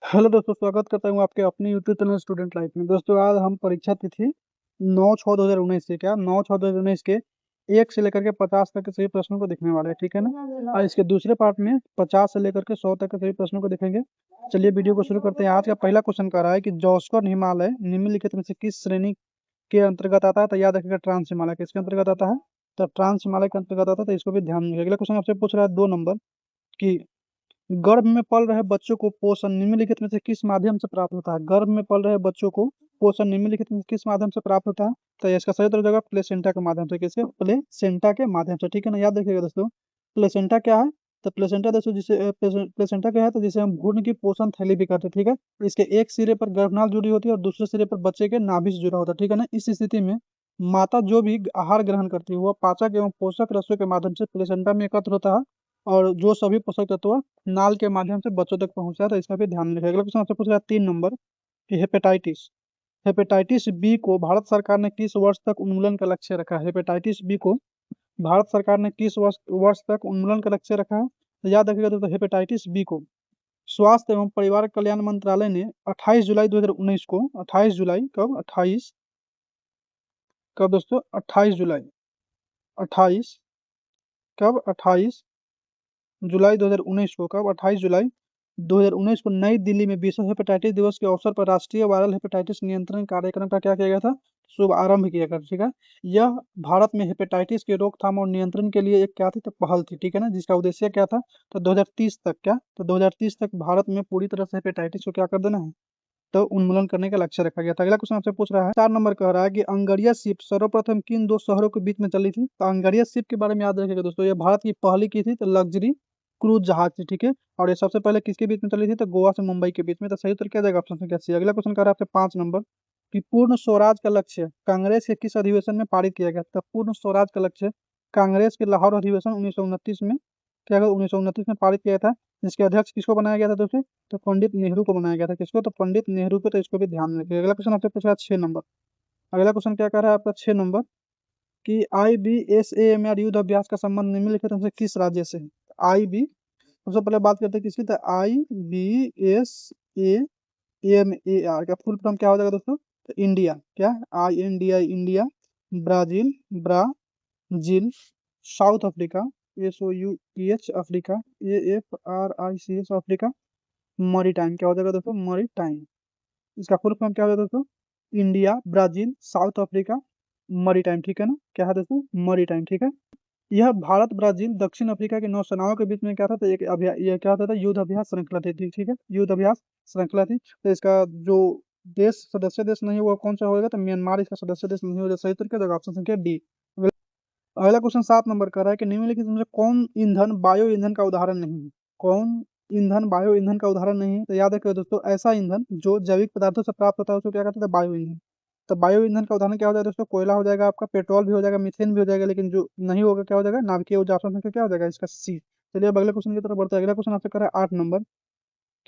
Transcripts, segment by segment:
Hello दोस्तों, स्वागत करता हूँ आपके अपने यूट्यूब चैनल स्टूडेंट लाइफ में। दोस्तों, आज हम परीक्षा तिथि 9/6/2019 से 9/6/2019 के 1 से लेकर के 50 तक के सभी प्रश्नों को देखने वाले हैं, ठीक है ना। और इसके दूसरे पार्ट में 50 से लेकर के 100 तक के सभी प्रश्नों को देखेंगे। चलिए वीडियो को शुरू करते हैं। आज का पहला क्वेश्चन कह रहा है कि जोस्कर हिमालय निम्नलिखित में से किस श्रेणी के अंतर्गत आता है। तो याद रखिएगा, ट्रांस हिमालय किसके अंतर्गत आता है। तो ट्रांस हिमालय के अंतर्गत आता है, तो इसको भी ध्यान रखिएगा। अगला क्वेश्चन आपसे पूछ रहा है 2 नंबर की गर्भ में पल रहे बच्चों को पोषण निम्नलिखित में से किस माध्यम से प्राप्त होता है। गर्भ में पल रहे बच्चों को पोषण निम्नलिखित में से किस माध्यम से प्राप्त होता है। तो इसका सही उत्तर हो जाएगा प्लेसेंटा के माध्यम से। किसके? प्लेसेंटा के माध्यम से, ठीक है ना। याद रखिएगा दोस्तों, प्लेसेंटा क्या है। तो प्लेसेंटा दोस्तों जिसे प्लेसेंटा क्या है, तो जिसे हम भ्रूण की पोषण थैली भी कहते हैं, ठीक है। इसके एक सिरे पर गर्भनाल जुड़ी होती है और दूसरे सिरे पर बच्चे के नाभि से जुड़ा होता है, ठीक है ना। इस स्थिति में माता जो भी आहार ग्रहण करती है वह पाचक एवं पोषक रसों के माध्यम से प्लेसेंटा में एकत्र होता है, और जो सभी पोषक तत्व नाल के माध्यम से बच्चों तक पहुंचा है। तो इसका भी ध्यान रखिएगा। अगला क्वेश्चन आपसे पूछ रहा है 3 नंबर कि हेपेटाइटिस हेपेटाइटिस बी को भारत सरकार ने किस वर्ष तक उन्मूलन का लक्ष्य रखा है। हेपेटाइटिस बी को भारत सरकार ने किस वर्ष तक उन्मूलन का लक्ष्य रखा है। तो याद रखिएगा दोस्तों, हेपेटाइटिस बी को स्वास्थ्य एवं परिवार कल्याण मंत्रालय ने 28 जुलाई 2019 को 28 जुलाई कब 28 कब दोस्तों 28 जुलाई 28 कब 28 जुलाई 2019 को कब 28 जुलाई 2019 को नई दिल्ली में विश्व हेपेटाइटिस दिवस के अवसर पर राष्ट्रीय वायरल हेपेटाइटिस नियंत्रण कार्यक्रम का क्या किया गया था, शुभारंभ किया गया, ठीक है। यह भारत में हेपेटाइटिस के रोकथाम और नियंत्रण के लिए एक क्या थी, तो पहल थी, ठीक है ना, जिसका उद्देश्य क्या था। तो 2030 तक क्या, तो 2030 तक भारत में पूरी तरह से हेपेटाइटिस को क्या कर देना है, तो उन्मूलन करने का लक्ष्य रखा गया था। अगला क्वेश्चन आपसे पूछ रहा है 4 नंबर कह रहा है कि अंगरिया शिप सर्वप्रथम किन 2 शहरों के बीच में चली थी। तो अंगरिया शिप के बारे में याद रखिएगा दोस्तों, ये भारत की पहली की थी तो लग्जरी क्रूज जहाज थी, ठीक है। और ये सबसे पहले किसके बीच में चली थी, तो गोवा से मुंबई के बीच में। तो सही उत्तर क्या जाएगा, ऑप्शन संख्या सी। अगला क्वेश्चन कह रहा है आपसे 5 नंबर कि पूर्ण स्वराज का लक्ष्य कांग्रेस के किस अधिवेशन में पारित किया गया। तो पूर्ण स्वराज का लक्ष्य कांग्रेस के लाहौर अधिवेशन 1929 में क्या 1929 में पारित किया था, जिसके अध्यक्ष किसको बनाया गया था दोस्तों, तो पंडित नेहरू को बनाया गया था। किसको, तो पंडित नेहरू को। तो इसको भी ध्यान रखिए। अगला क्वेश्चन आपसे पूछा है 6 नंबर। अगला क्वेश्चन क्या कर रहा है आपका 6 नंबर कि IBSAMR युद्ध अभ्यास का संबंध निम्नलिखित में से किस राज्य से है। IB सबसे पहले बात करते हैं किसकी, तो IBSAMAR का फुल फॉर्म क्या हो जाएगा दोस्तों, तो इंडिया। क्या, INDI India, Brazil Brazil, south Africa SOUTH Africa, AFRICS Africa, maritime क्या हो जाएगा दोस्तों, मरीटाइम। इसका फुल फॉर्म क्या हो जाएगा दोस्तों, India Brazil south Africa maritime, ठीक है ना। क्या है दोस्तों, मरीटाइम, ठीक है। यह भारत ब्राजील दक्षिण अफ्रीका की नौसेनाओं के बीच में क्या था, तो एक अभ्यास, यह क्या होता था, युद्ध अभ्यास श्रृंखला थी, ठीक है, युद्ध अभ्यास श्रृंखला थी। तो इसका जो देश सदस्य देश नहीं हुआ कौन सा होगा, तो म्यांमार इसका सदस्य देश नहीं होगा। सही तरीके से ऑप्शन संख्या डी। अगला क्वेश्चन 7 नंबर का रहा है कि निम्नलिखित में से कौन ईंधन बायो ईंधन का उदाहरण नहीं है। कौन ईंधन बायो ईंधन का उदाहरण नहीं है। तो याद रखिए दोस्तों, ऐसा ईंधन जो जैविक पदार्थों से प्राप्त होता है उसको क्या कहते हैं, बायो ईंधन। तो बायो ईंधन का उदाहरण क्या हो जाएगा दोस्तों, कोयला हो जाएगा आपका, पेट्रोल भी हो जाएगा, मीथेन भी हो जाएगा, लेकिन जो नहीं होगा क्या हो जाएगा, नाभिकीय ऊर्जा। ऑप्शन संख्या क्या हो जाएगा इसका सी। चलिए अब अगले क्वेश्चन की तरफ बढ़ते हैं। अगला क्वेश्चन आपसे कर रहा है 8 नंबर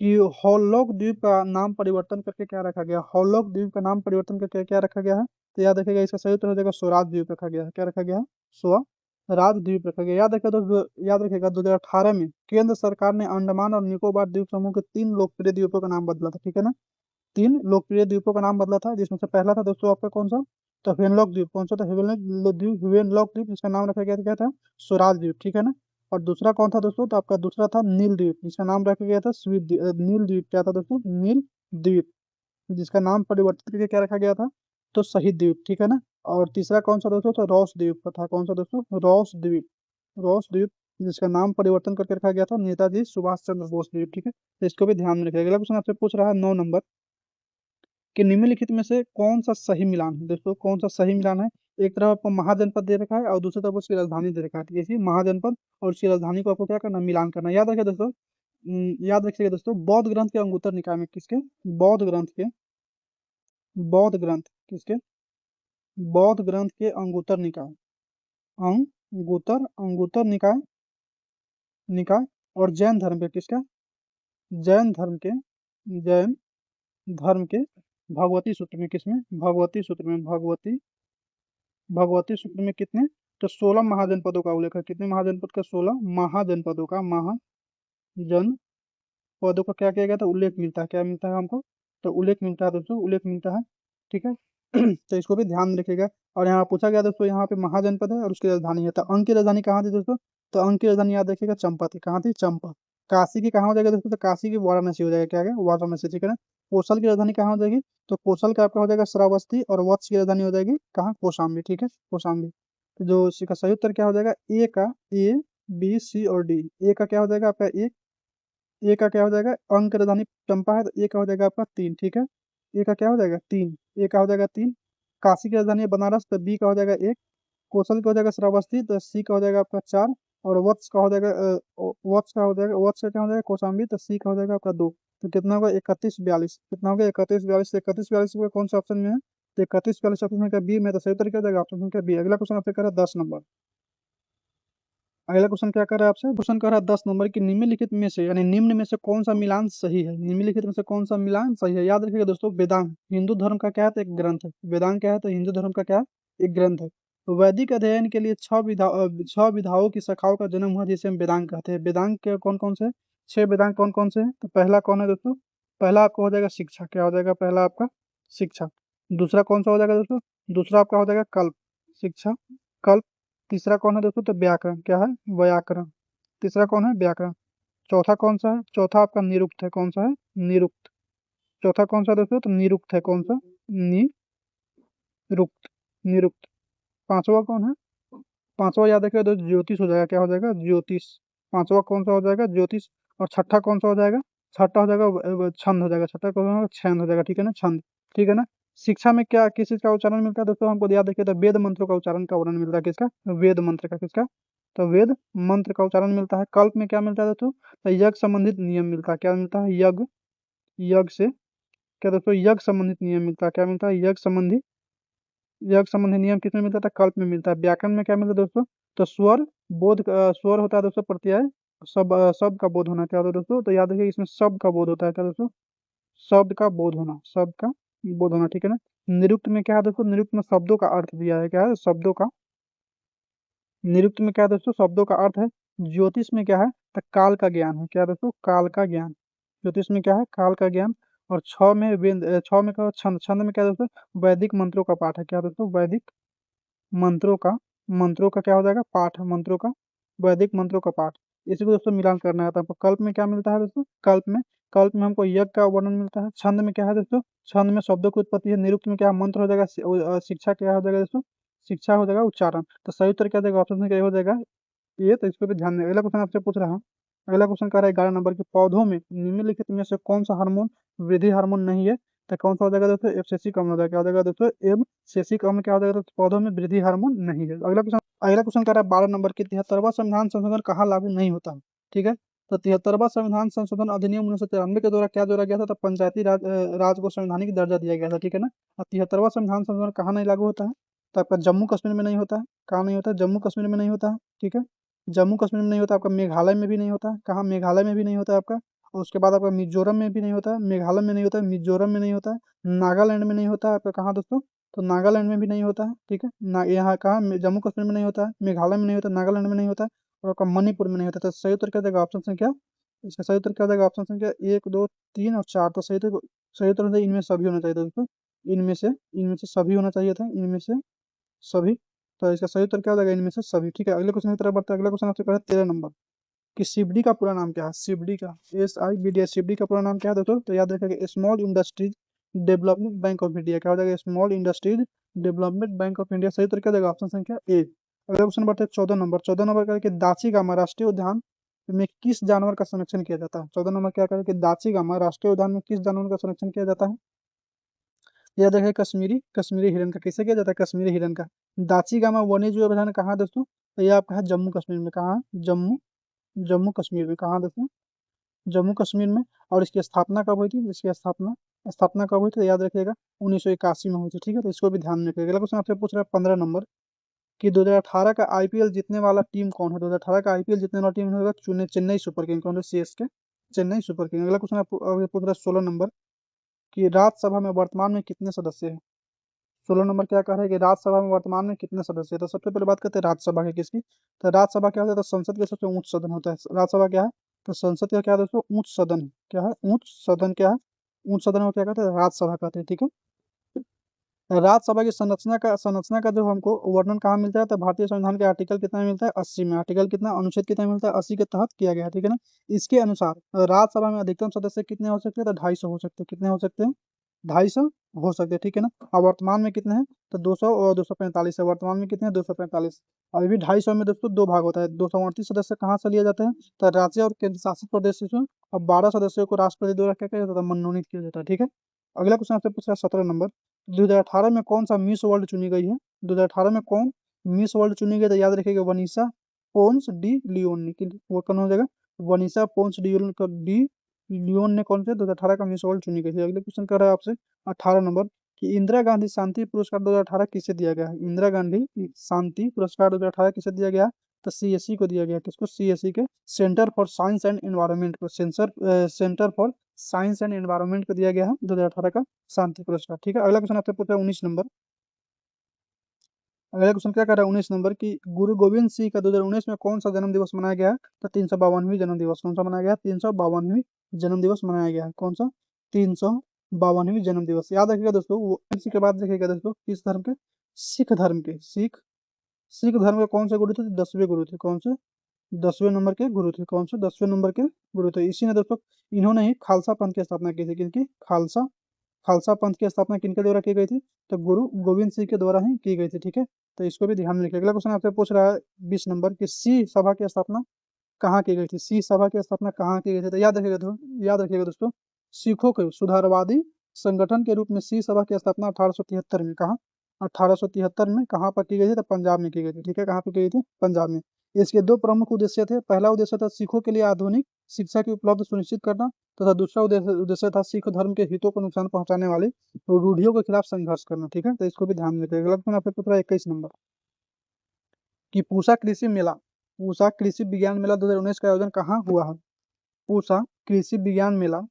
कि हॉलोक द्वीप का नाम परिवर्तन करके क्या रखा गया। हॉलोक द्वीप का नाम परिवर्तन करके क्या रखा गया है। तो याद रखिएगा इसका सही उत्तर हो जाएगा स्वराज द्वीप रखा गया है। क्या रखा गया है, स्वराज द्वीप रखा गया। याद रखिएगा 2018 में केंद्र सरकार ने अंडमान और निकोबार द्वीप समूह के 3 लोकप्रिय द्वीपों का नाम बदला था, ठीक है ना। 3 लोकप्रिय द्वीपों का नाम बदला था, जिसमें से पहला था दोस्तों आपका कौन सा, तो हेवेनलॉक द्वीप। कौन सा था, हेवेनलॉक द्वीप, जिसका नाम रखा गया था क्या था, स्वराज द्वीप, ठीक है ना। और दूसरा कौन था दोस्तों, तो आपका दूसरा था नील द्वीप, जिसका नाम रखा गया था नील द्वीप। क्या था दोस्तों, नील द्वीप, जिसका नाम परिवर्तित करके क्या रखा गया था, तो शहीद द्वीप, ठीक है ना। और तीसरा कौन सा दोस्तों, तो रॉस द्वीप का था। कौन सा दोस्तों, रॉस द्वीप, जिसका नाम परिवर्तन करके रखा गया था नेताजी सुभाष चंद्र बोस द्वीप, ठीक है। तो इसको भी ध्यान में रखिएगा। अगला क्वेश्चन आपसे पूछ रहा है 9 नंबर कि निम्नलिखित में से कौन सा सही मिलान है। दोस्तों कौन सा सही मिलान है, एक तरफ आपको महाजनपद दे रखा है और दूसरी तरफ उसकी राजधानी दे रखा है। देखिए महाजनपद और उसकी राजधानी को आपको क्या करना, मिलान करना। याद रखिए दोस्तों, याद रखिएगा दोस्तों, बौद्ध ग्रंथ के अंगुत्तर निकाय में किसके, बौद्ध ग्रंथ के बौद्ध ग्रंथ किसके, बौद्ध ग्रंथ के अंगुत्तर निकाय, अंगुत्तर निकाय और जैन धर्म के किसका, जैन धर्म के जैन धर्म के भगवती सूत्र में, किसमें, भगवती सूत्र में, भगवती सूत्र में कितने, तो 16 महाजनपदों का उल्लेख है। कितने महाजनपद का, 16 महाजनपदों का, महाजनपदों पदों का क्या किया गया था, उल्लेख मिलता है। क्या मिलता है हमको, तो उल्लेख मिलता है दोस्तों, उल्लेख मिलता है, ठीक है। तो इसको भी ध्यान में रखिएगा। और यहाँ पूछा गया दोस्तों, यहाँ पे महाजनपद है और उसकी राजधानी है, तो अंग की राजधानी कहाँ थी दोस्तों, तो अंग की राजधानी याद रखिएगा चंपा थी। कहाँ थी, चंपा। काशी की कहाँ हो जाएगा दोस्तों, तो काशी की वाराणसी हो जाएगा, क्या है, वाराणसी, ठीक है ना। कोसल की राजधानी कहाँ हो जाएगी, तो कोसल का आपका हो जाएगा श्रावस्ती, और वत्स की राजधानी हो जाएगी कहाँ, कौशाम्बी, ठीक है, कौशाम्बी। तो जो इसका सही उत्तर क्या हो जाएगा, ए का, ए बी सी और डी। ए का क्या हो जाएगा आपका, ए का क्या हो जाएगा, अंग की राजधानी चंपा है, तो ए का हो जाएगा आपका 3, ठीक है। ए का क्या हो जाएगा 3, ए का हो जाएगा 3। काशी की राजधानी है बनारस, तो बी का हो जाएगा 1। कौशल का हो जाएगा श्रावस्ती, तो सी का हो जाएगा आपका 4। और वत्स का हो जाएगा वत्स का हो जाएगा, वत्स का क्या हो जाएगा, कौशाम्बी, तो सी का हो जाएगा आपका 2। तो कितना होगा, 31 42। कितना हो गया, 31 42। 31 42 कौन सा ऑप्शन में है, तो 31 42 ऑप्शन संख्या बी में, तो सही उत्तर क्या हो जाएगा, ऑप्शन संख्या बी। अगला क्वेश्चन आपसे कर रहा है 10 नंबर। अगला क्वेश्चन क्या कर रहा है आपसे, क्वेश्चन कर रहा है 10 नंबर की निम्नलिखित में से, यानी निम्न में से कौन सा मिलान सही है। निम्नलिखित में से कौन सा मिलान सही है, याद रखिएगा दोस्तों, वेदांग हिंदू धर्म का क्या है, तो एक ग्रंथ है। वेदांग क्या है, तो हिंदू धर्म का क्या है, एक ग्रंथ है। तो वैदिक अध्ययन के लिए 6 विधाओं की शाखाओं का जन्म हुआ, जिसे हम वेदांग कहते हैं। वेदांग के कौन कौन से, 6 वेदांग कौन कौन से हैं, तो पहला कौन है दोस्तों, पहला आपका हो जाएगा शिक्षा। क्या हो जाएगा, पहला आपका शिक्षा। दूसरा कौन सा हो जाएगा दोस्तों, दूसरा आपका हो जाएगा कल्प, शिक्षा, कल्प। तीसरा कौन है दोस्तों, तो व्याकरण, क्या है, व्याकरण। तीसरा कौन है, व्याकरण। चौथा कौन सा है, चौथा आपका निरुक्त है। कौन सा है, निरुक्त। चौथा कौन सा है दोस्तों, तो निरुक्त है। कौन सा, निरुक्त, निरुक्त। पांचवा कौन है, पांचवा याद रखिएगा दोस्तों, ज्योतिष हो जाएगा। क्या हो जाएगा, ज्योतिष। पांचवा कौन सा हो जाएगा, ज्योतिष। और छठा कौन सा हो जाएगा, छठा हो जाएगा छंद हो जाएगा। छठा कौन होगा, छंद हो जाएगा, ठीक है ना, छंद, ठीक है ना। शिक्षा में क्या, किस चीज का उच्चारण मिलता है दोस्तों, हमको याद रखिए, तो वेद मंत्रों का उच्चारण का वर्णन मिलता है। किसका, वेद मंत्र का, किसका, तो वेद मंत्र का उच्चारण मिलता है। कल्प में क्या मिलता है दोस्तों, तो यज्ञ संबंधित नियम मिलता है। क्या मिलता है, यज्ञ, यज्ञ से क्या दोस्तों, यज्ञ संबंधित नियम मिलता है। क्या मिलता है, यज्ञ संबंधी नियम किसमें मिलता है, कल्प में मिलता है। व्याकरण में क्या मिलता है दोस्तों, तो स्वर, बोध, स्वर होता है दोस्तों प्रत्यय, शब्द का बोध होना। क्या होता है दोस्तों, तो याद रखिए इसमें शब्द का बोध होता है। क्या दोस्तों, शब्द का बोध होना, शब्द का बोध होना, ठीक है ना। निरुक्त में क्या है दोस्तों, निरुक्त में शब्दों का अर्थ दिया है। क्या है, शब्दों का, निरुक्त में क्या है दोस्तों, शब्दों का अर्थ है। ज्योतिष में क्या है, तो काल का ज्ञान है। क्या दोस्तों, काल का ज्ञान। ज्योतिष में क्या है, काल का ज्ञान। और छह में क्या है, छंद। छंद में क्या है दोस्तों, वैदिक मंत्रों का पाठ है। क्या दोस्तों, वैदिक मंत्रों का, मंत्रों का क्या हो जाएगा, पाठ है, मंत्रों का, वैदिक मंत्रों का पाठ। इसी को दोस्तों मिलान करना है। तो आपको कल्प में क्या मिलता है दोस्तों, कल्प में हमको यज्ञ का वर्णन मिलता है। छंद में क्या है दोस्तों, छंद में शब्दों की उत्पत्ति है। निरुक्त में क्या है, मंत्र हो जाएगा। शिक्षा क्या हो जाएगा दोस्तों, शिक्षा हो जाएगा उच्चारण। तो सही उत्तर क्या हो जाएगा, ऑप्शन में क्या हो जाएगा, ये। तो इसको भी ध्यान दें। अगला क्वेश्चन आपसे पूछ रहा हूँ। अगला क्वेश्चन कह रहा है 11 नंबर के, पौधों में निम्नलिखित में से कौन सा हार्मोन वृद्धि हार्मोन नहीं है, तो कौन सा हो जाएगा दोस्तों, एब्सेसिक अम्ल हो जाएगा। क्या हो जाएगा दोस्तों, एब्सेसिक अम्ल क्या हो जाएगा दोस्तों, पौधों में वृद्धि हार्मोन नहीं है। अगला क्वेश्चन कह रहा है 12 नंबर की, 73वां संविधान संशोधन कहाँ लागू नहीं होता है, ठीक है। तो 73वां संविधान संशोधन अधिनियम 1993 के द्वारा क्या जोड़ा गया था, तो पंचायती राज को संवैधानिक दर्जा दिया गया था, ठीक है ना। और 73वां संविधान संशोधन कहाँ नहीं लागू होता है, तो आपका जम्मू कश्मीर में नहीं होता है। कहाँ नहीं होता है, जम्मू कश्मीर में नहीं होता है, ठीक है। जम्मू कश्मीर में नहीं होता, आपका मेघालय में भी नहीं होता है। कहाँ, मेघालय में भी नहीं होता है आपका। और उसके बाद आपका मिजोरम में भी नहीं होता है, मेघालय में नहीं होता है, मिजोरम में नहीं होता है, नागालैंड में नहीं होता है आपका। कहाँ दोस्तों, तो नागालैंड में भी नहीं होता है, ठीक है ना। यहाँ कहाँ, जम्मू कश्मीर में नहीं होता है, मेघालय में नहीं होता, नागालैंड में नहीं होता है, और आपका मणिपुर में नहीं होता। तो सही उत्तर क्या देगा, ऑप्शन संख्या, इसका सही उत्तर क्या देगा, ऑप्शन संख्या 1 2 3 और 4। तो सही उत्तर होता है इनमें सभी होना चाहिए दोस्तों। इनमें से सभी होना चाहिए था, इनमें से सभी। तो इसका सही उत्तर क्या हो जाएगा, इनमें से सभी, ठीक है। अगले क्वेश्चन की तरफ बढ़ते हैं। अगला क्वेश्चन आपसे कहा 13 नंबर कि सीबडी का पूरा नाम क्या है। सीबडी का, SIBD, सीबडी का पूरा नाम क्या है दोस्तों, तो याद रखिएगा small industries development bank of India. क्या हो जाएगा, small industries development bank of India. सही उत्तर क्या देगा, ऑप्शन संख्या ए। अगला क्वेश्चन बढ़ते हैं 14 नंबर। 14 नंबर का है कि दाची-गामा राष्ट्रीय उद्यान में किस जानवर का संरक्षण किया जाता है। 14 नंबर क्या करें कि दाची-गामा राष्ट्रीय उद्यान में किस जानवर का संरक्षण किया जाता है। याद रखें, कश्मीरी कश्मीरी हिरन का। कैसे किया जाता है, कश्मीरी हिरन का। दाची-गामा वन्यजीव अभयारण्य कहाँ है दोस्तों, तो ये आपका है जम्मू कश्मीर में। कहाँ है, जम्मू कश्मीर में। कहाँ दोस्तों, जम्मू कश्मीर में। और इसकी स्थापना कब हुई थी, इसकी स्थापना स्थापना कब हुई थी, तो याद रखिएगा 1981 में हुई थी, ठीक है। तो इसको भी ध्यान में रखिएगा। अगला क्वेश्चन आपसे पूछ रहा है 15 नंबर कि 2018 का IPL जीतने वाला टीम कौन है। 2018 का IPL जीतने वाला टीम होगा चेन्नई सुपर किंग। कौन है, CSK, चेन्नई सुपर किंग। अगला क्वेश्चन पूछ रहा है 16 नंबर कि राज्यसभा में वर्तमान में कितने सदस्य हैं। 16 नंबर क्या कह रहा है कि राज्यसभा में वर्तमान में कितने सदस्य हैं। तो सबसे पहले बात करते हैं राज्यसभा की, किसकी, तो राज्यसभा क्या होता है, तो संसद के सबसे उच्च सदन होता है। राज्यसभा क्या है, तो संसद का क्या है दोस्तों, उच्च सदन। क्या है, उच्च सदन। क्या है, उच्च सदन को क्या कहते हैं, राज्यसभा कहते हैं। ठीक है, राज्यसभा की संरचना का जो हमको वर्णन कहाँ मिलता है, तो भारतीय संविधान के आर्टिकल कितना में मिलता है, 80 में। आर्टिकल कितना, अनुच्छेद कितना में मिलता है, 80 के तहत किया गया है। ठीक है ना। इसके अनुसार राज्यसभा में अधिकतम सदस्य कितने हो सकते हैं, तो 250 हो सकते हैं। कितने हो सकते हैं, 250 हो सकते हैं। ठीक है ना। और वर्तमान में कितने हैं, तो 200 और 245 है। वर्तमान में कितने हैं, 245। अभी भी 250 में दोस्तों दो भाग होता है। 238 सदस्य कहाँ से लिए जाते हैं, तो राज्य और केंद्र शासित प्रदेश से। और 12 सदस्यों को राष्ट्रपति द्वारा क्या किया जाता है, मनोनीत किया जाता है। ठीक है। अगला क्वेश्चन आपसे पूछा 17 नंबर, 2018 में कौन सा मिस वर्ल्ड चुनी गई है। 2018 में कौन मिस वर्ल्ड चुनी गई, तो याद रखिएगा वनीसा पोन्स डी लियोन। वो कौन हो जाएगा, वनीसा पोन्स डी लियोन ने कौन से 2018 का मिस वर्ल्ड चुनी गई थी। अगले क्वेश्चन कर रहा है आपसे 18 नंबर, कि इंदिरा गांधी शांति पुरस्कार 2018 किसे दिया गया है। इंदिरा गांधी शांति पुरस्कार 2018 किसे दिया गया, तो सीएससी को दिया गया। किसको, सीएससी के, centre for science and environment को, centre for science and environment को दिया गया है 2018 का शांति पुरस्कार। ठीक है। अगला क्वेश्चन आपसे पूछा है 19 नंबर। अगला क्वेश्चन क्या कर रहा है 19 नंबर की, गुरु गोविंद सिंह का 2019 में कौन सा जन्म दिवस मनाया गया है, तो 352वीं जन्म दिवस। कौन सा मनाया गया है, 352वीं जन्म दिवस मनाया गया है। कौन सा, 352वीं जन्म दिवस। याद रखिएगा दोस्तों, वो इसी के बाद देखिएगा दोस्तों, किस धर्म के, सिख धर्म के। सिख धर्म के कौन से गुरु थे, 10वें गुरु थे। कौन से, 10वें नंबर के गुरु थे। कौन से, 10वें नंबर के गुरु थे। इसी ने दोस्तों, इन्होंने ही खालसा पंथ की स्थापना की थी। किनकी, खालसा खालसा पंथ की स्थापना किनके द्वारा की गई थी, तो गुरु गोविंद सिंह के द्वारा ही की गई थी। ठीक है, तो इसको भी ध्यान में रखिए। अगला क्वेश्चन आपसे पूछ रहा है 20 नंबर की, सी सभा की स्थापना कहाँ की गई थी। सी सभा की स्थापना कहाँ की गई थी, तो याद रखिएगा दोस्तों, सिखों के सुधारवादी संगठन के रूप में सी सभा की स्थापना 1873 में, कहाँ, 1873 में कहाँ पर की गई थी, तो पंजाब में की गई थी। ठीक है, कहाँ पर की गई थी, पंजाब में। इसके दो प्रमुख उद्देश्य थे। पहला उद्देश्य था सिखों के लिए आधुनिक शिक्षा की उपलब्ध सुनिश्चित करना, तथा दूसरा उद्देश्य था सिख धर्म के हितों को नुकसान पहुंचाने वाली रूढ़ियों के खिलाफ संघर्ष करना। ठीक है, तो इसको भी ध्यान में रखिएगा। अगला क्वेश्चन आपसे पूछ रहा है 21 नंबर की, पूसा कृषि विज्ञान मेला 2019 का आयोजन कहाँ हुआ है। पूसा कृषि विज्ञान मेला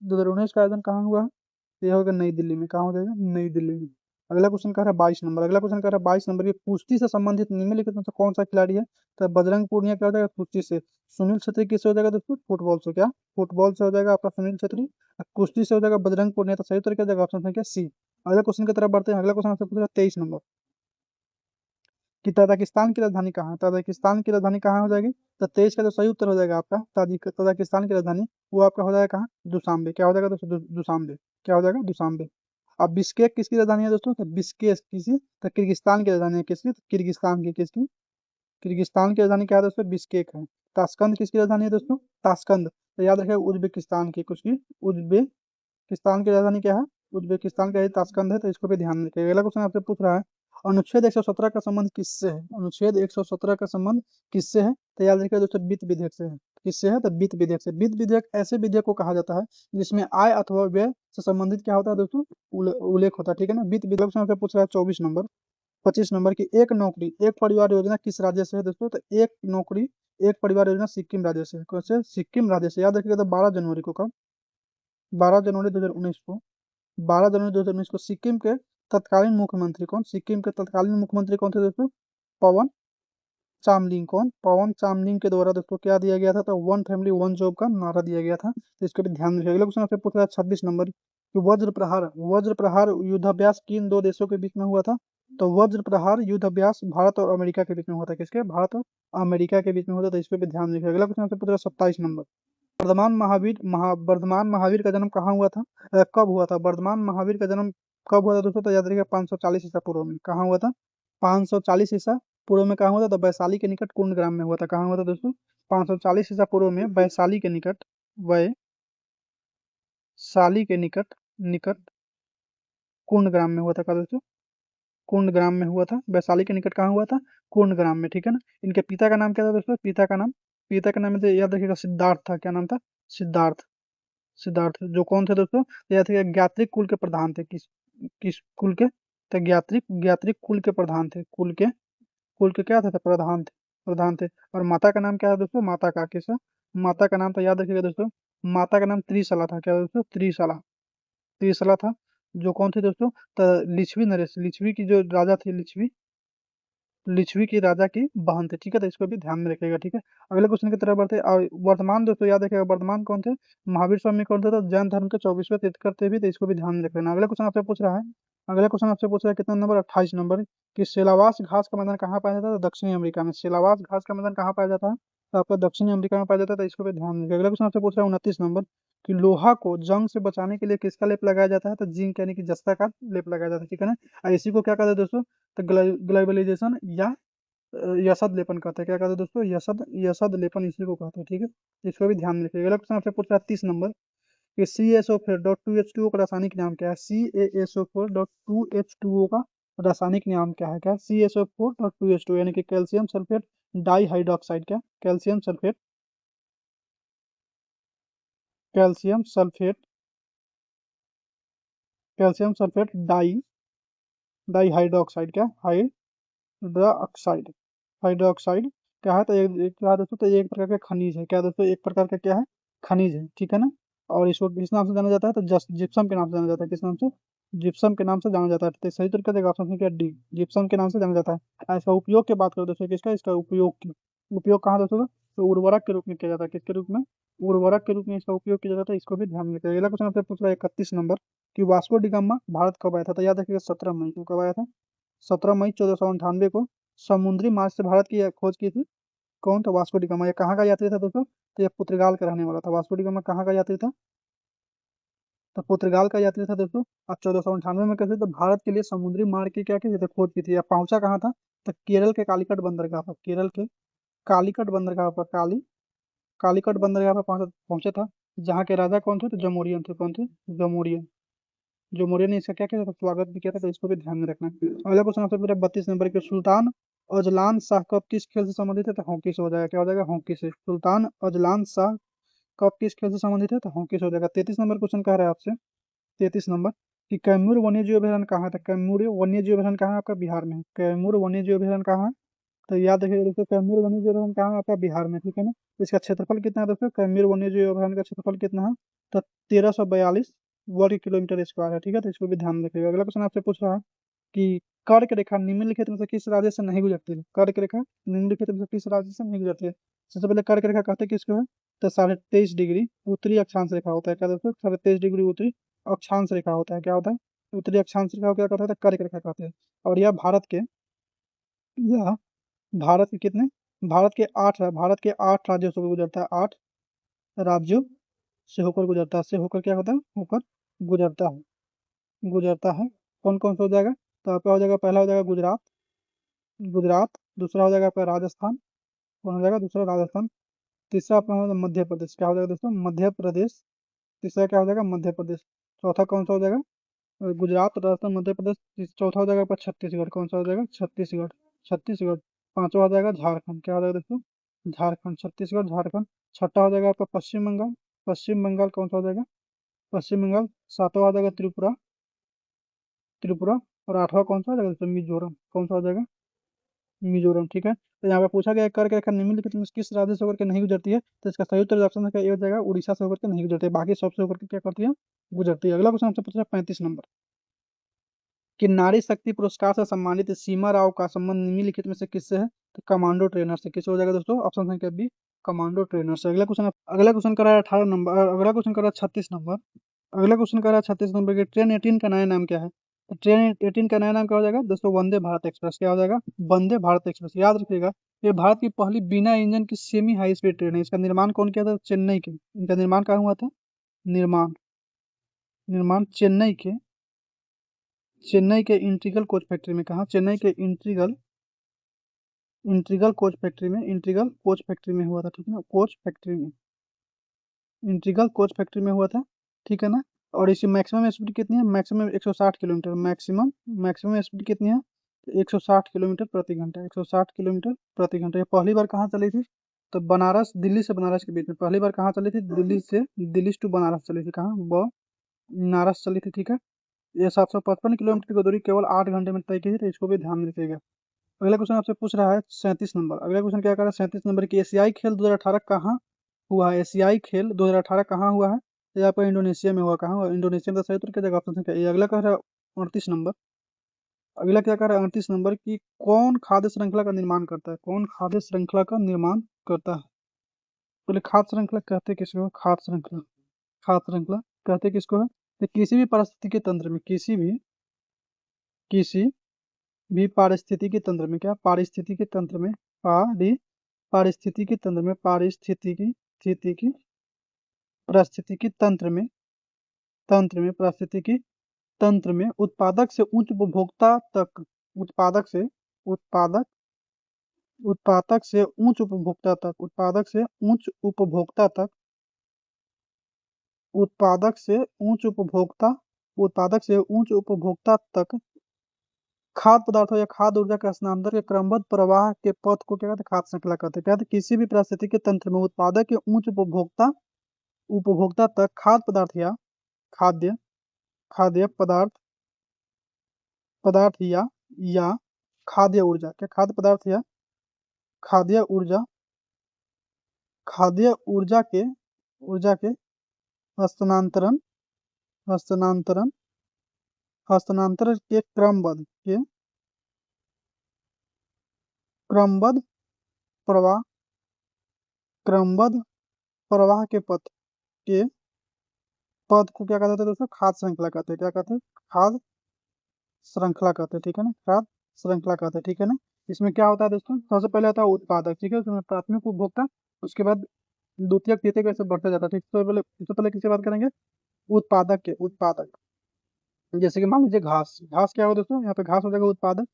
2019 का आयोजन कहाँ हुआ है, तो यह होगा नई दिल्ली में। कहाँ हो जाएगा, नई दिल्ली में। अगला क्वेश्चन कह रहा है 22 नंबर। अगला क्वेश्चन कह रहा है 22 नंबर की, कुश्ती से संबंधित निम्नलिखित में से कौन सा खिलाड़ी है, तो बजरंग पूर्णिया क्या हो जाएगा, कुश्ती से। सुनील छेत्री किससे हो जाएगा दोस्तों, फुटबॉल से। क्या, फुटबॉल से हो जाएगा आपका सुनील छेत्री। और कुश्ती से हो जाएगा बजरंग पूर्णिया। तो सही तरीके हो जाएगा ऑप्शन संख्या सी। अगला क्वेश्चन की तरफ बढ़ते हैं। अगला क्वेश्चन आपसे पूछा 23 नंबर कि तजाकिस्तान की राजधानी कहाँ है। तजाकिस्तान की राजधानी कहाँ हो जाएगी, तो 23 का जो सही उत्तर हो जाएगा आपका, तजाकिस्तान की राजधानी वो आपका हो जाएगा कहाँ, दुशांबे। क्या हो जाएगा दोस्तों, दुशांबे। क्या हो जाएगा, दुशांबे। अब बिस्केक किसकी राजधानी है दोस्तों, तो बिस्केक किसी, तो किर्गिस्तान की राजधानी है। किसकी, तो किर्गिस्तान की। किसकी, किर्गिस्तान की राजधानी क्या है दोस्तों, बिस्केक है। ताशकंद किसकी राजधानी है दोस्तों, ताशकंद। तो याद रखिएगा उज्बेकिस्तान की, कुछ की, उज्बेकिस्तान की राजधानी क्या है, उज्बेकिस्तान का ही ताशकंद है। तो इसको भी ध्यान में रखिएगा। अगला क्वेश्चन आपसे पूछ रहा है, अनुच्छेद 117 का संबंध किससे है। अनुच्छेद 117 का संबंध किससे है, तो याद रखिएगा दोस्तों, वित्त विधेयक से है। किससे है, तो वित्त विधेयक से। वित्त विधेयक ऐसे विधेयक को कहा जाता है जिसमें आय अथवा व्यय से संबंधित क्या होता है दोस्तों, उल्लेख होता है। ठीक है ना। वित्त विधेयक से आपसे पूछ रहा है 24 नंबर 25 नंबर की, एक नौकरी एक परिवार योजना किस राज्य से है दोस्तों, तो एक नौकरी एक परिवार योजना सिक्किम राज्य से है। कौन से, सिक्किम राज्य से। याद रखिएगा, तो 12 जनवरी को, कब, 12 जनवरी 2019 को, 12 जनवरी 2019 को सिक्किम के तत्कालीन मुख्यमंत्री कौन, सिक्किम के तत्कालीन मुख्यमंत्री कौन थे दोस्तों, पवन चामलिंग। कौन, पवन चामलिंग के द्वारा दोस्तों क्या दिया गया था, तो वन फैमिली वन जॉब का नारा दिया गया था। तो इसको भी ध्यान रखिएगा। अगला क्वेश्चन आपसे पूछ रहा है 26 नंबर कि वज्र प्रहार युद्धाभ्यास किन दो देशों के बीच में हुआ था, तो वज्र प्रहार युद्धाभ्यास भारत और अमेरिका के बीच में हुआ था। किसके, भारत और अमेरिका के बीच में हुआ था। तो इस पर भी ध्यान रखिएगा। अगला क्वेश्चन आपसे पूछ रहा है 27 नंबर, वर्धमान महावीर का जन्म कहाँ हुआ था, कब हुआ था। वर्धमान महावीर का जन्म कब हुआ था दोस्तों, तो याद रखिएगा 540 ईसा पूर्व में। कहाँ हुआ था, 540 ईसा पूर्व में। कहाँ हुआ था, तो वैशाली के निकट कुंडग्राम में हुआ था। कहाँ हुआ था दोस्तों, 540 ईसा पूर्व में वैशाली के निकट, वैशाली के निकट निकट कुंडग्राम में हुआ था। कहाँ दोस्तों, कुंडग्राम में हुआ था। वैशाली के निकट कहाँ हुआ था, कुंडग्राम में। ठीक है ना। इनके पिता का नाम क्या था दोस्तों, पिता का नाम याद रखिएगा, सिद्धार्थ था। क्या नाम था, सिद्धार्थ। जो कौन थे दोस्तों, तो याद रखिएगा ज्ञात्रिक कुल के प्रधान थे। किस किस कुल के, तो ज्ञात्रिक कुल के प्रधान थे। कुल के क्या थे, तो प्रधान थे। और माता का नाम क्या है दोस्तों, माता का नाम तो याद रखिएगा दोस्तों, माता का नाम त्रिशला था। क्या दोस्तों, त्रिशला था। जो कौन थे दोस्तों, तो लिच्छवी की जो राजा थे, लिच्छवी की राजा की बहन थी, ठीक है, तो इसको भी ध्यान में रखिएगा, ठीक है। अगले क्वेश्चन की तरफ बढ़ते हैं। वर्तमान दोस्तों याद रखिएगा, वर्तमान कौन थे, महावीर स्वामी कौन थे, तो जैन धर्म के 24वें तीर्थकर थे भी, तो इसको भी ध्यान में रख लेना। अगला क्वेश्चन आपसे पूछ रहा है, अगला क्वेश्चन आपसे पूछ रहा है कितना नंबर, 28 नंबर, कि सेलावास घास का मैदान कहाँ पाया जाता है, तो दक्षिणी अमेरिका में। सेलावास घास का मैदान कहाँ पाया जाता है, तो आपका दक्षिणी अमेरिका में पाया जाता है, तो इसको भी ध्यान में रखिएगा। अगला क्वेश्चन आपसे पूछ रहा है 29 नंबर, कि लोहा को जंग से बचाने के लिए किसका लेप लगाया जाता है, तो जिंक यानी कि जस्ता का लेप लगाया जाता है, ठीक है ना। और इसी को क्या कहते हैं दोस्तों, तो ग्लोबलाइजेशन या यसद लेपन कहते हैं। क्या कहते हैं दोस्तों, यसद यसद लेपन इसी को कहते हैं, ठीक है। इसको भी ध्यान में रखिएगा। अगला क्वेश्चन आपसे पूछ रहा है 30 नंबर, कि CaSO4.2H2O का रासायनिक नाम क्या है, CaSO4.2H2O का रासायनिक नाम क्या है, क्या CaSO4.2H2 यानी कि कैल्शियम सल्फेट डाई हाइड्रोक्साइड, क्या calcium sulphate, calcium sulphate, calcium sulphate di di hydroxide, क्या हाइड्रोक्साइड, हाइड्रोक्साइड क्या है, तो एक क्या है दोस्तों, तो ये एक प्रकार का खनिज है, क्या दोस्तों, एक प्रकार का क्या है, खनिज है, ठीक है ना। और इसको किस नाम से जाना जाता है, तो जिप्सम के नाम से जाना जाता है, किस नाम से, जिप्सम के नाम से जाना जाता है। तो सही तरीके से ऑप्शन क्या डी, जिप्सम के नाम से जाना जाता है। और इसका उपयोग की बात करो दोस्तों, किसका, इसका उपयोग की, उपयोग कहाँ दोस्तों, तो उर्वरक के रूप में किया जाता है, किसके रूप में, उर्वरक के रूप में इसका उपयोग किया जाता है, इसको भी ध्यान में रखिएगा। अगला क्वेश्चन आपसे पूछ रहा है 31 नंबर, कि वास्को डी गामा भारत कब आया था, तो याद रखिएगा 17 मई को, कब आया था, 17 मई 1498 को समुद्री मार्ग से भारत की खोज की थी। कौन था, वास्को डी गामा। ये कहाँ का यात्री था दोस्तों, तो ये पुर्तगाल का रहने वाला था। वास्को डी गामा कहाँ का यात्री था, तो पुर्तगाल का यात्री था दोस्तों। अब 1498 में कैसे, तो भारत के लिए समुद्री मार्ग की क्या की थी, खोज की थी। अब पहुंचा कहाँ था, तो केरल के कालीकट बंदरगाह पर, केरल के कालीकट बंदरगाह पर, कालीकट बंदरगाह पर पहुंचा था। जहाँ के राजा कौन थे, तो जमोरियन थे, कौन थे, जमोरियन, जमोरियन ने इसका क्या किया था, स्वागत भी किया था, तो इसको भी ध्यान में रखना। अगला क्वेश्चन आपसे पूरा 32 नंबर के, सुल्तान अजलान शाह कब किस खेल से संबंधित है, तो हॉकी से हो जाएगा, क्या हो जाएगा, हॉकी से। सुल्तान अजलान शाह कब किस खेल से संबंधित है, तो हॉकी से हो जाएगा। 33 नंबर क्वेश्चन कह रहा है आपसे, 33 नंबर, कि कैमूर वन्यजीव अभयारण्य कहाँ है, तो कैमूर वन्यजीव अभयारण्य कहाँ है, आपका बिहार में है। कैमूर वन्यजीव अभयारण्य कहाँ है, तो याद रखिएगा दोस्तों, कैमूर वन्यजीव अभयारण्य कहाँ है, आपका बिहार में, ठीक है ना। तो इसका क्षेत्रफल कितना है दोस्तों, कैमूर वन्यजीव अभयारण्य का क्षेत्रफल कितना है, तो 1342 वर्ग किलोमीटर स्क्वायर है, ठीक है। तो इसको भी ध्यान रखिएगा। अगला क्वेश्चन आपसे पूछ रहा है, कि कर्क रेखा निम्नलिखित में से किस राज्य से नहीं गुजरती है, कर्क रेखा निम्नलिखित में से किस राज्य से नहीं गुजरती है। सबसे पहले कर्क रेखा कहते हैं किसको है, तो 23.5 डिग्री उत्तरी अक्षांश रेखा होता है, क्या दोस्तों, 23.5 डिग्री उत्तरी अक्षांश रेखा होता है, क्या होता है, उत्तरी अक्षांश रेखा को क्या कहता है, तो कर्क रेखा कहते हैं। और यह भारत के कितने, भारत के 8 राज्यों से गुजरता है, 8 राज्यों से होकर गुजरता है, से होकर क्या होता है, होकर गुजरता है, गुजरता है। कौन कौन सा हो जाएगा, तो आपका हो जाएगा, पहला हो जाएगा गुजरात, गुजरात, दूसरा हो जाएगा आपका राजस्थान, कौन हो जाएगा, दूसरा राजस्थान, तीसरा आपका हो जाएगा मध्य प्रदेश, क्या हो जाएगा दोस्तों, मध्य प्रदेश, तीसरा क्या हो जाएगा, मध्य प्रदेश, चौथा कौन सा हो जाएगा, गुजरात, राजस्थान, मध्य प्रदेश, चौथा हो जाएगा आपका छत्तीसगढ़, कौन सा हो जाएगा, छत्तीसगढ़, छत्तीसगढ़, पांचवा हो जाएगा झारखंड, क्या हो जाएगा दोस्तों, झारखंड, छत्तीसगढ़, झारखंड, छठा हो जाएगा आपका पश्चिम बंगाल, पश्चिम बंगाल कौन सा हो जाएगा, पश्चिम बंगाल, सातवां हो जाएगा त्रिपुरा, त्रिपुरा, और आठवां कौन सा हो जाएगा दोस्तों, मिजोरम, कौन सा हो जाएगा, मिजोरम, ठीक है। तो यहाँ पे पूछा गया है, कर्क रेखा निम्नलिखित में से किस राज्य से होकर के नहीं गुजरती है, तो इसका सही उत्तर ऑप्शन है, ये हो जाएगा उड़ीसा से होकर के नहीं गुजरती है, बाकी सबसे होकर के क्या करती है, गुजरती है। अगला क्वेश्चन आपसे पूछा 35 नंबर, कि नारी शक्ति पुरस्कार से सम्मानित सीमा राव का संबंध निम्नलिखित में से किससे है, तो कमांडो ट्रेनर से, किससे हो जाएगा दोस्तों, ऑप्शन संख्या बी, कमांडो ट्रेनर से। अगला क्वेश्चन करा है 18 नंबर, अगला क्वेश्चन करा है 36 नंबर, अगला क्वेश्चन करा है 36 नंबर के, ट्रेन 18 का नया नाम क्या है, तो ट्रेन 18 का नया नाम क्या हो जाएगा दोस्तों, वंदे भारत एक्सप्रेस, क्या हो जाएगा, वंदे भारत एक्सप्रेस, याद रखिएगा। ये भारत की पहली बिना इंजन की सेमी हाई स्पीड ट्रेन है। इसका निर्माण कौन किया था, चेन्नई के, इनका निर्माण कहाँ हुआ था, निर्माण निर्माण चेन्नई के इंटीग्रल कोच फैक्ट्री में, कहा, चेन्नई के इंटीग्रल इंटीग्रल कोच फैक्ट्री में, इंटीग्रल कोच फैक्ट्री में हुआ था, ठीक है ना, कोच फैक्ट्री में, इंटीग्रल कोच फैक्ट्री में हुआ था, ठीक है ना। और इसकी मैक्सिमम स्पीड कितनी है, maximum 160 kilometre, maximum maximum speed कितनी है, 160 किलोमीटर प्रति घंटा, 160 किलोमीटर प्रति घंटा। ये पहली बार कहाँ चली थी, तो बनारस, दिल्ली से बनारस के बीच में पहली बार कहाँ चली थी, दिल्ली टू बनारस चली थी, कहाँ, बनारस चली थी, ठीक है। ये 755 किलोमीटर की दूरी केवल 8 घंटे में तय की थी, तो इसको भी ध्यान में रखिएगा। अगला क्वेश्चन आपसे पूछ रहा है 37 नंबर, अगला क्वेश्चन क्या कर रहा है, 37 नंबर की, एशियाई खेल 2018 कहाँ हुआ है, एशियाई खेल 2018 कहाँ हुआ है, तो ये आपका इंडोनेशिया में हुआ, कहाँ हुआ, इंडोनेशिया में। तो सही उत्तर क्या जगह ऑप्शन क्या, ये अगला कह रहा है 38 नंबर, अगला क्या कह रहा है 38 नंबर की, कौन खाद्य श्रृंखला का निर्माण करता है? कौन खाद्य श्रृंखला का निर्माण करता है? पहले खाद्य श्रृंखला कहते किसको? खाद्य श्रृंखला, खाद्य श्रृंखला कहते किसको है? तो किसी भी पारिस्थितिकी तंत्र में, किसी भी पारिस्थितिकी तंत्र में, क्या पारिस्थितिकी तंत्र में, पारिस्थितिकी तंत्र में, स्थितिकी पारिस्थितिकी पारिस्थितिकी तंत्र में उत्पादक से उच्च उपभोक्ता तक, उत्पादक से उत्पादक उत्पादक से उच्च उपभोक्ता तक, उत्पादक से उच्च उपभोक्ता तक, उत्पादक से उच्च उपभोक्ता उत्पादक से उच्च उपभोक्ता तक खाद्य पदार्थों या खाद्य ऊर्जा के स्थानांतरण के क्रमबद्ध प्रवाह के पथ को क्या कहते हैं? खाद्य श्रृंखला कहते हैं। क्या कहते हैं? किसी भी पारिस्थितिकी तंत्र में उत्पादक के उच्च उपभोक्ता तक खाद्य पदार्थ या खाद्य खाद्य पदार्थ पदार्थ या खाद्य ऊर्जा, क्या खाद्य पदार्थ या खाद्य ऊर्जा के हस्तांतरण हस्तांतरण हस्तांतरण के क्रमबद्ध प्रवाह क्रमबद्ध प्रवाह के पथ को क्या कहते हैं दोस्तों? खाद्य श्रृंखला कहते हैं। क्या कहते हैं? खाद्य श्रृंखला कहते हैं, ठीक है ना, खाद्य श्रृंखला कहते हैं, ठीक है ना। इसमें क्या होता है दोस्तों? सबसे पहले आता है उत्पादक, ठीक है, उसमें प्राथमिक उपभोक्ता, उसके बाद द्वितीयक तृतीयक ऐसे बढ़ते जाता है, ठीक। सबसे पहले किसकी बात करेंगे? उत्पादक। जैसे कि मान लीजिए घास, घास क्या होगा दोस्तों? यहाँ पे घास हो जाएगा उत्पादक।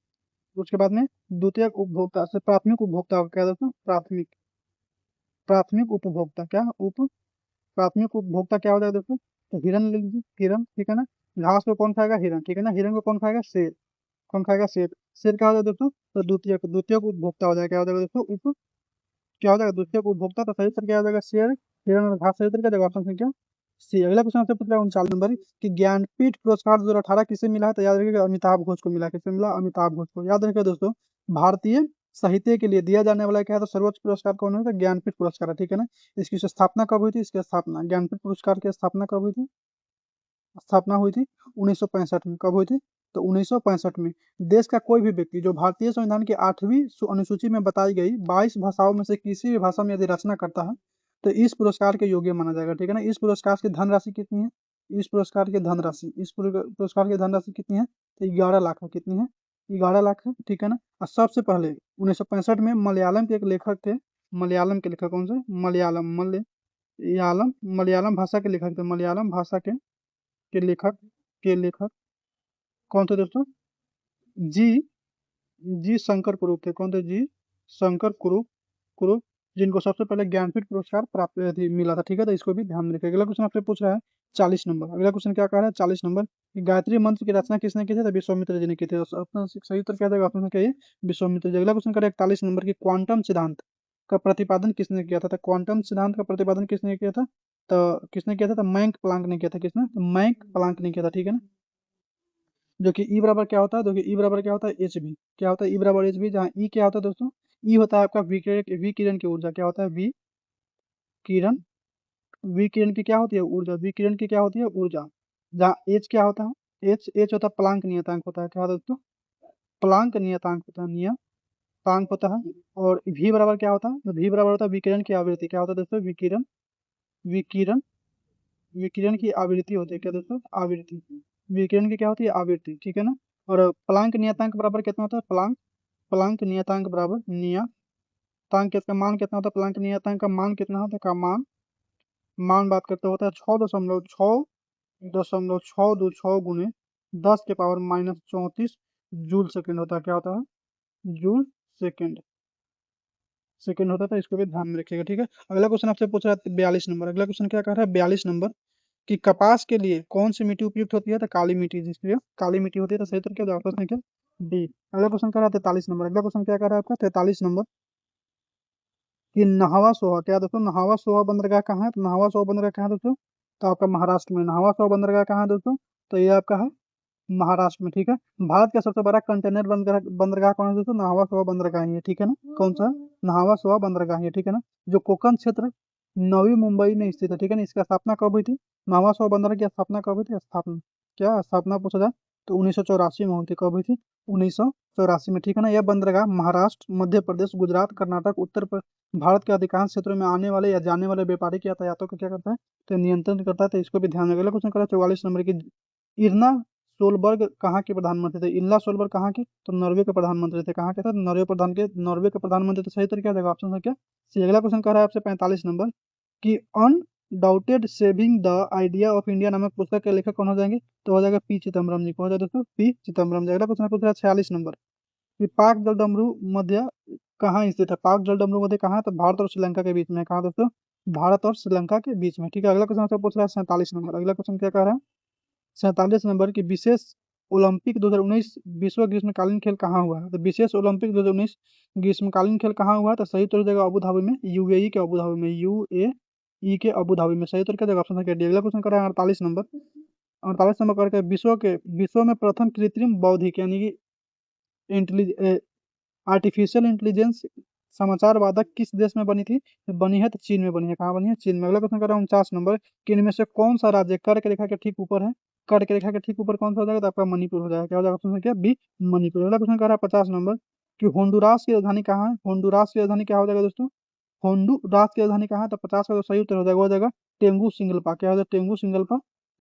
उसके बाद में द्वितीयक उपभोक्ता से प्राथमिक उपभोक्ता होगा, क्या दोस्तों? प्राथमिक उपभोक्ता, क्या प्राथमिक उपभोक्ता क्या हो जाएगा दोस्तों? तो हिरन ले लीजिए, हिरन, ठीक है ना। घास को कौन खाएगा? हिरन, ठीक है ना। हिरन को कौन खाएगा? शेर। कौन खाएगा? शेर। शेर क्या हो जाएगा दोस्तों? तो द्वितीयक उपभोक्ता हो जाएगा, क्या हो जाएगा दोस्तों? क्या हो जाएगा? द्वितीयक उपभोक्ता। तो सही उत्तर क्या हो जाएगा? शेर, हिरन और घास। सही उत्तर क्या जाएगा? ऑप्शन संख्या सी। अगला क्वेश्चन आपसे पूछ रहा है 39 नंबर कि ज्ञानपीठ पुरस्कार 2018 किसे मिला है? तो याद रखिएगा अमिताभ घोष को मिला। किसे मिला? अमिताभ घोष को। याद रखिएगा दोस्तों, भारतीय साहित्य के लिए दिया जाने वाला क्या है? तो सर्वोच्च पुरस्कार कौन है? तो ज्ञानपीठ पुरस्कार है, ठीक है ना। इसकी स्थापना कब हुई थी? इसकी स्थापना, ज्ञानपीठ पुरस्कार की स्थापना कब हुई थी? स्थापना हुई थी 1965 में। कब हुई थी? तो 1965 में। देश का कोई भी व्यक्ति जो भारतीय संविधान की 8वीं अनुसूची में बताई गई 22 भाषाओं में से किसी भी भाषा में यदि रचना करता है तो इस पुरस्कार के योग्य माना जाएगा, ठीक है ना। इस पुरस्कार की धनराशि कितनी है? इस पुरस्कार की धनराशि कितनी है? तो 11 लाख है। कितनी है? 11 लाख है, ठीक है ना। और सबसे पहले 1965 में मलयालम के एक लेखक थे, मलयालम के लेखक कौन से? मलयालम भाषा के लेखक थे, मलयालम भाषा के लेखक कौन थे दोस्तों? जी जी शंकर कुरूप थे। कौन थे? जी शंकर कुरूप, जिनको सबसे पहले ज्ञानपीठ पुरस्कार प्राप्त मिला था, ठीक है। तो इसको भी ध्यान में रखिएगा। अगला क्वेश्चन आपसे पूछ रहा है 40 नंबर। अगला क्वेश्चन क्या कह रहा है? 40 नंबर कि गायत्री मंत्र की रचना किसने की थी? तो विश्वामित्र जी ने की थी। अपना सही उत्तर क्या देगा? ऑप्शन क्या है? विश्वामित्र जी। अगला क्वेश्चन करें 41 नंबर की क्वांटम सिद्धांत का प्रतिपादन किसने किया था? तो क्वांटम सिद्धांत का प्रतिपादन किसने किया था? तो किसने किया था? तो मैंक प्लांक ने किया था। किसने? तो मैंक प्लांक ने किया था, ठीक है ना। जो कि ई बराबर क्या होता है? देखिए ई बराबर क्या होता है? H B. क्या होता है? ई बराबर एच बी, जहाँ ई क्या होता है दोस्तों? ई होता है आपका विकिरण की ऊर्जा। क्या होता है? किरण विकिरण की क्या होती है? ऊर्जा। विकिरण की क्या होती है? ऊर्जा। जहाँ एच क्या होता है? एच होता है प्लांक नियतांक होता है। क्या होता है दोस्तों? प्लांक नियतांक होता है, नियतांक होता है। और भी बराबर क्या होता है? तो भी बराबर होता है विकिरण की आवृत्ति। क्या होता है दोस्तों? विकिरण विकिरण की आवृत्ति होती है। क्या दोस्तों? आवृत्ति। विकिरण की क्या होती है? आवृत्ति, ठीक है ना। और प्लांक नियतांक बराबर कितना होता है? प्लांक नियतांक बराबर नियतांक का मान कितना होता है? प्लांक नियतांक का मान कितना होता है? मान बात करते होता है 6.626 गुने 10 के पावर -34 जूल सेकेंड होता है। क्या होता है? जूल सेकेंड होता था। इसको भी ध्यान में रखिएगा, ठीक है। अगला क्वेश्चन आपसे पूछ रहा है 42 नंबर। अगला क्वेश्चन क्या कह रहा है? 42 नंबर कि कपास के लिए कौन सी मिट्टी उपयुक्त होती है? तो काली मिट्टी, जिसके लिए काली मिट्टी होती है। तो सही उत्तर क्या होगा? ऑप्शन क्या? डी। अगला क्वेश्चन कर रहा है 43 नंबर। अगला क्वेश्चन क्या कर रहा है आपका? 43 नंबर कि नहावा सोहा, क्या दोस्तों? नहावा सोहा बंदरगाह कहाँ है? तो नहावा सोहा बंदरगाह कहाँ है दोस्तों? तो आपका महाराष्ट्र में। नहावा सोहा बंदरगाह कहाँ है दोस्तों? तो ये आपका है महाराष्ट्र में, ठीक है। भारत का सबसे बड़ा कंटेनर बंदरगाह कौन है दोस्तों? नहावा सोहा बंदरगाह ही है, ठीक है ना। कौन सा? नहावा सोहा बंदरगाह ही है, ठीक है ना। जो कोकण क्षेत्र नवी मुंबई में स्थित है, ठीक है ना। इसका स्थापना कब हुई थी? नहावा सोहा बंदरगाह की स्थापना कब हुई थी? स्थापना क्या स्थापना पूछा जाए तो 1984 में हुई थी। कब हुई थी? 1984 में, ठीक है ना। यह बंदरगाह महाराष्ट्र, मध्य प्रदेश, गुजरात, कर्नाटक, भारत के अधिकांश क्षेत्रों में आने वाले या जाने वाले व्यापारिक यातायातों को क्या करता है? तो नियंत्रण करता है। तो इसको भी ध्यान में। अगला क्वेश्चन करा 44 नंबर की, इरना सोलबर्ग कहाँ के प्रधानमंत्री थे? इरना सोलबर्ग कहाँ के? तो नॉर्वे के प्रधानमंत्री थे। कहाँ के थे? नॉर्वे के प्रधानमंत्री। तो सही तरीका देगा ऑप्शन है क्या? सी। अगला क्वेश्चन कह रहा है आपसे 45 नंबर की, undoubted saving the idea of India नामक पुस्तक के लेखक कौन हो जाएंगे? तो हो जाएगा पी चिदम्बरम जी। कौन हो जाएगा दोस्तों? पी चिदम्बरम जी। अगला क्वेश्चन पूछ रहा है 46 नंबर कि पाक जलडमरू मध्य कहाँ स्थित है? पाक जलडमरू मध्य कहाँ है? तो भारत और श्रीलंका के बीच में। कहाँ दोस्तों? भारत और श्रीलंका के बीच में, ठीक है। अगला क्वेश्चन पूछ रहा है 47 नंबर। अगला क्वेश्चन क्या कह रहा है? 47 नंबर की, विशेष ओलंपिक 2019 विश्व ग्रीष्मकालीन खेल कहाँ हुआ है? तो विशेष ओलंपिक 2019 ग्रीष्मकालीन खेल कहाँ हुआ है? तो सही उत्तर देगा अबू धाबी में, यूएई के अबू धाबी में, यूएई के अबू धाबी में। सही उत्तर क्या देगा? ऑप्शन है डी। अगला क्वेश्चन कर रहा है 48 नंबर। 48 नंबर करके, विश्व में प्रथम कृत्रिम बौद्धिक यानी कि आर्टिफिशियल इंटेलिजेंस समाचार वादक किस देश में बनी थी? तो बनी है तो चीन में बनी है। कहाँ बनी है? चीन में। अगला क्वेश्चन कर रहा हूँ 49 नंबर कि इनमें से कौन सा राज्य कर्क रेखा के ठीक ऊपर है? कर्क रेखा के ठीक ऊपर कौन सा हो जाएगा? तो आपका मणिपुर हो जाएगा। क्या हो जाएगा? ऑप्शन क्या? बी, मणिपुर। अगला क्वेश्चन कर रहा है 50 नंबर कि होंडुरास की राजधानी कहाँ है? होंडुरास की राजधानी क्या हो जाएगा दोस्तों? होंडुरास की राजधानी कहाँ है? तो 50 का जो सही उत्तर हो जाएगा वो हो जाएगा टेंगू सिंगलपा। क्या हो जाएगा? टेंगू सिंगलपा